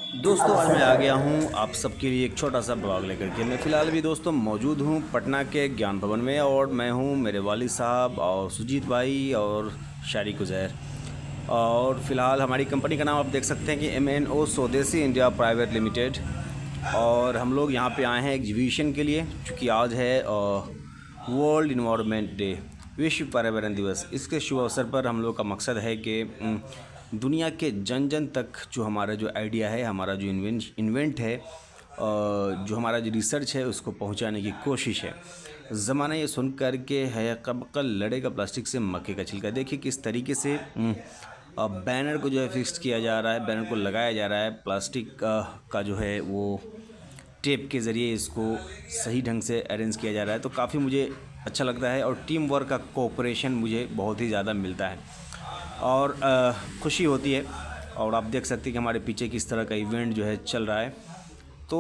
दोस्तों आज मैं आ गया हूँ आप सबके लिए एक छोटा सा ब्लॉग लेकर के। मैं फ़िलहाल भी दोस्तों मौजूद हूँ पटना के ज्ञान भवन में, और मैं हूँ मेरे वालिद साहब और सुजीत भाई और शारिक उज़ैर। और फ़िलहाल हमारी कंपनी का नाम आप देख सकते हैं कि MNO स्वदेशी इंडिया प्राइवेट लिमिटेड। और हम लोग यहाँ पे आए हैं एग्जीबिशन के लिए, क्योंकि आज है वर्ल्ड इन्वायरमेंट डे, विश्व पर्यावरण दिवस। इसके शुभ अवसर पर हम लोग का मकसद है कि दुनिया के जन जन तक जो हमारा जो आइडिया है, हमारा जो इन्वेंट है, जो हमारा जो रिसर्च है, उसको पहुंचाने की कोशिश है। ज़माना ये सुन कर के है कब कल लड़ेगा प्लास्टिक से मक्के का छिलका। देखिए किस तरीके से बैनर को जो है फिक्स किया जा रहा है, बैनर को लगाया जा रहा है, प्लास्टिक का जो है वो टेप के ज़रिए इसको सही ढंग से अरेंज किया जा रहा है। तो काफ़ी मुझे अच्छा लगता है, और टीम वर्क का कोऑपरेशन मुझे बहुत ही ज़्यादा मिलता है और खुशी होती है। और आप देख सकते हैं कि हमारे पीछे किस तरह का इवेंट जो है चल रहा है। तो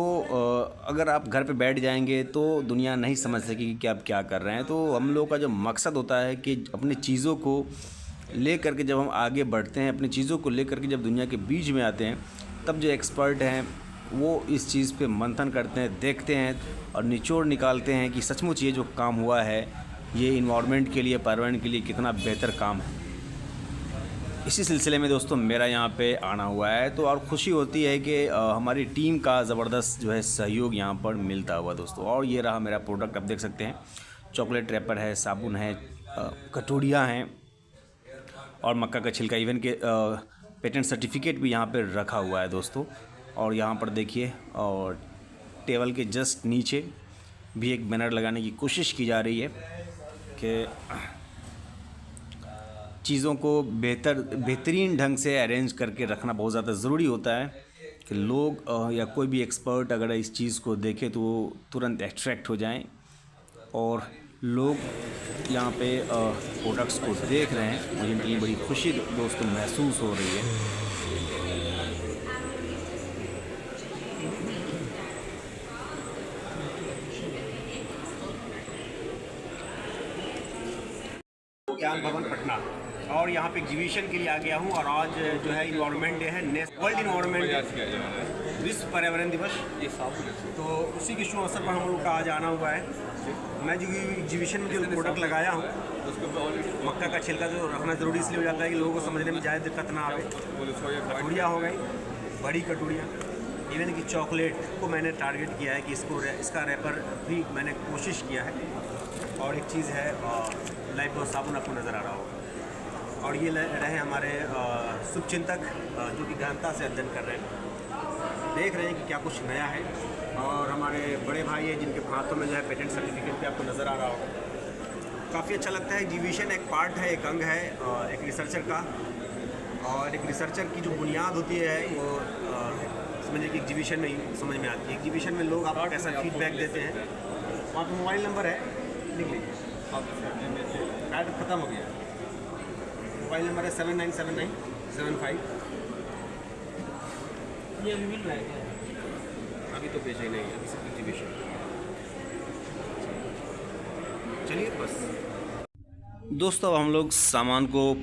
अगर आप घर पे बैठ जाएंगे तो दुनिया नहीं समझ सकेगी कि आप क्या कर रहे हैं। तो हम लोग का जो मकसद होता है कि अपनी चीज़ों को ले करके जब हम आगे बढ़ते हैं, अपनी चीज़ों को ले करके जब दुनिया के बीच में आते हैं, तब जो एक्सपर्ट हैं वो इस चीज़ पे मंथन करते हैं, देखते हैं और निचोड़ निकालते हैं कि सचमुच ये जो काम हुआ है ये इन्वायरमेंट के लिए, पर्यावरण के लिए कितना बेहतर काम है। इसी सिलसिले में दोस्तों मेरा यहाँ पे आना हुआ है। तो और ख़ुशी होती है कि हमारी टीम का ज़बरदस्त जो है सहयोग यहाँ पर मिलता हुआ दोस्तों। और ये रहा मेरा प्रोडक्ट, आप देख सकते हैं चॉकलेट रैपर है, साबुन है, कटोरियाँ हैं और मक्का का छिलका। इवन के पेटेंट सर्टिफिकेट भी यहाँ पर रखा हुआ है दोस्तों। और यहाँ पर देखिए, और टेबल के जस्ट नीचे भी एक बैनर लगाने की कोशिश की जा रही है कि चीज़ों को बेहतरीन ढंग से अरेंज करके रखना बहुत ज़्यादा ज़रूरी होता है कि लोग या कोई भी एक्सपर्ट अगर इस चीज़ को देखे तो वो तुरंत अट्रैक्ट हो जाएं। और लोग यहाँ पे प्रोडक्ट्स को देख रहे हैं, मुझे इनके लिए बड़ी खुशी दोस्तों महसूस हो रही है। ज्ञान भवन पटना, और यहाँ पे एग्जीबिशन के लिए आ गया हूँ। और आज जो है इन्वायरमेंट डे है, वर्ल्ड इन्वायरमेंट डे, विश्व पर्यावरण दिवस। तो उसी के शुभ अवसर पर हम लोग का आज आना हुआ है। मैं जो एग्जीबिशन में जो प्रोडक्ट लगाया हूँ, मक्का का छिलका जो रखना ज़रूरी इसलिए हो जाता है कि लोगों को समझने में ज़्यादा दिक्कत ना आवे। कटोरियाँ हो गई, बड़ी कटोरियाँ, इवन कि चॉकलेट को मैंने टारगेट किया है कि इसका रैपर भी मैंने कोशिश किया है। और एक चीज़ है लाइफ बॉय साबुन, आपको नज़र आ रहा होगा। और ये रहे हमारे शुभचिंतक जो कि गहनता से अध्ययन कर रहे हैं, देख रहे हैं कि क्या कुछ नया है। और हमारे बड़े भाई हैं जिनके हाथों में जो है पेटेंट सर्टिफिकेट भी आपको नज़र आ रहा होगा। काफ़ी अच्छा लगता है। एग्जीबिशन एक पार्ट है, एक अंग है एक रिसर्चर का। और एक रिसर्चर की जो बुनियाद होती है वो समझिए कि एग्जीबिशन में ही समझ में आती है। एग्जीबिशन में लोग आपको कैसा फीडबैक देते हैं। वहाँ पर मोबाइल नंबर है, लिख लीजिए। कार्ड ख़त्म हो गया। मोबाइल नंबर है 797975। ये अभी मिल रहा है, अभी तो बेचा ही नहीं है, अभी सिर्फ एग्जीबिशन। चलिए बस दोस्तों, अब हम लोग सामान को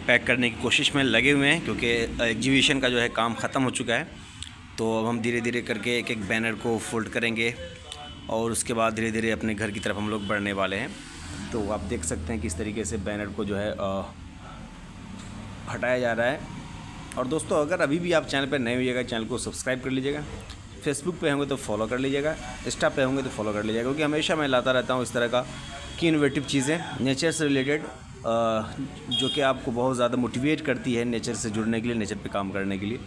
पैक करने की कोशिश में लगे हुए हैं, क्योंकि एग्जीबिशन का जो है काम ख़त्म हो चुका है। तो अब हम धीरे धीरे करके एक एक बैनर को फोल्ड करेंगे और उसके बाद धीरे धीरे अपने घर की तरफ हम लोग बढ़ने वाले हैं। तो आप देख सकते हैं किस तरीके से बैनर को जो है हटाया जा रहा है। और दोस्तों अगर अभी भी आप चैनल पर नए होइएगा, चैनल को सब्सक्राइब कर लीजिएगा। फेसबुक पे होंगे तो फॉलो कर लीजिएगा, इंस्टा पे होंगे तो फॉलो कर लीजिएगा, क्योंकि हमेशा मैं लाता रहता हूँ इस तरह का की इनोवेटिव चीज़ें नेचर से रिलेटेड, जो कि आपको बहुत ज़्यादा मोटिवेट करती है नेचर से जुड़ने के लिए, नेचर पे काम करने के लिए।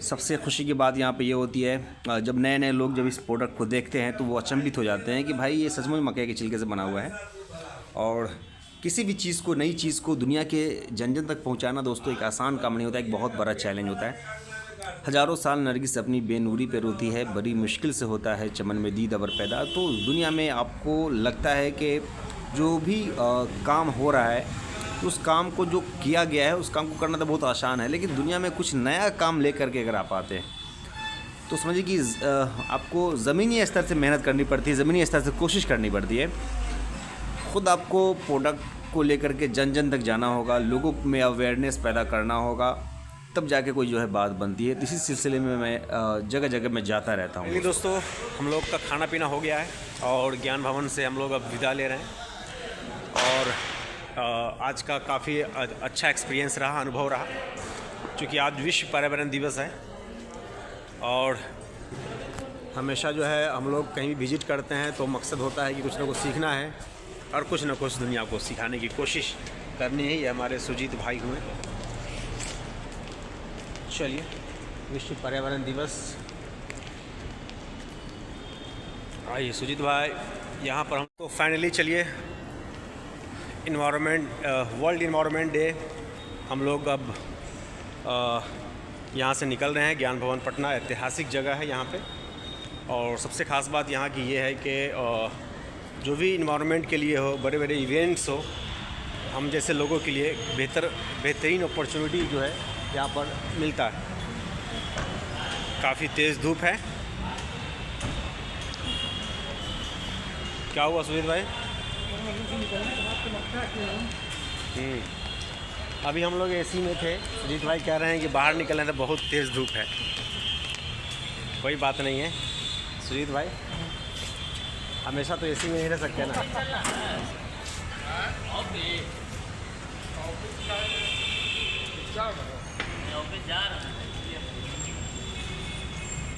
सबसे खुशी की बात यहाँ पे ये होती है जब नए नए लोग जब इस प्रोडक्ट को देखते हैं तो वो अचंभित हो जाते हैं कि भाई ये सचमुच मक्के के छिलके से बना हुआ है। और किसी भी चीज़ को, नई चीज़ को दुनिया के जन जन तक पहुँचाना दोस्तों एक आसान काम नहीं होता, एक बहुत बड़ा चैलेंज होता है। हज़ारों साल नरगिस अपनी बेनूरी पे रोती है, बड़ी मुश्किल से होता है चमन में दीद अबर पैदा। तो दुनिया में आपको लगता है कि जो भी काम हो रहा है, उस काम को जो किया गया है उस काम को करना तो बहुत आसान है, लेकिन दुनिया में कुछ नया काम लेकर के अगर आप आते हैं तो समझिए कि आपको ज़मीनी स्तर से मेहनत करनी पड़ती है, ज़मीनी स्तर से कोशिश करनी पड़ती है। ख़ुद आपको प्रोडक्ट को लेकर के जन जन तक जाना होगा, लोगों में अवेयरनेस पैदा करना होगा, तब जाके कोई जो है बात बनती है। इसी सिलसिले में मैं जगह जगह में जाता रहता हूँ। दोस्तों, हम लोग का खाना पीना हो गया है और ज्ञान भवन से हम लोग अब विदा ले रहे हैं। और आज का काफ़ी अच्छा एक्सपीरियंस रहा, अनुभव रहा, क्योंकि आज विश्व पर्यावरण दिवस है। और हमेशा जो है हम लोग कहीं भी विज़िट करते हैं तो मकसद होता है कि कुछ ना कुछ सीखना है और कुछ ना कुछ दुनिया को सिखाने की कोशिश करनी है। ये हमारे सुजीत भाई हुए। चलिए, विश्व पर्यावरण दिवस। आइए सुजीत भाई, यहाँ पर हमको फाइनली चलिए वर्ल्ड इन्वायरमेंट डे, हम लोग अब यहाँ से निकल रहे हैं। ज्ञान भवन पटना ऐतिहासिक जगह है यहाँ पे, और सबसे ख़ास बात यहाँ की ये है कि जो भी इन्वायरमेंट के लिए हो, बड़े बड़े इवेंट्स हो, हम जैसे लोगों के लिए बेहतरीन अपॉर्चुनिटी जो है यहाँ पर मिलता है। काफ़ी तेज़ धूप है। क्या हुआ सुजीत भाई? अभी हम लोग एसी में थे, सुजीत भाई कह रहे हैं कि बाहर निकलने तो बहुत तेज़ धूप है। कोई बात नहीं है सुजीत भाई, हमेशा तो एसी में नहीं रह सकते ना।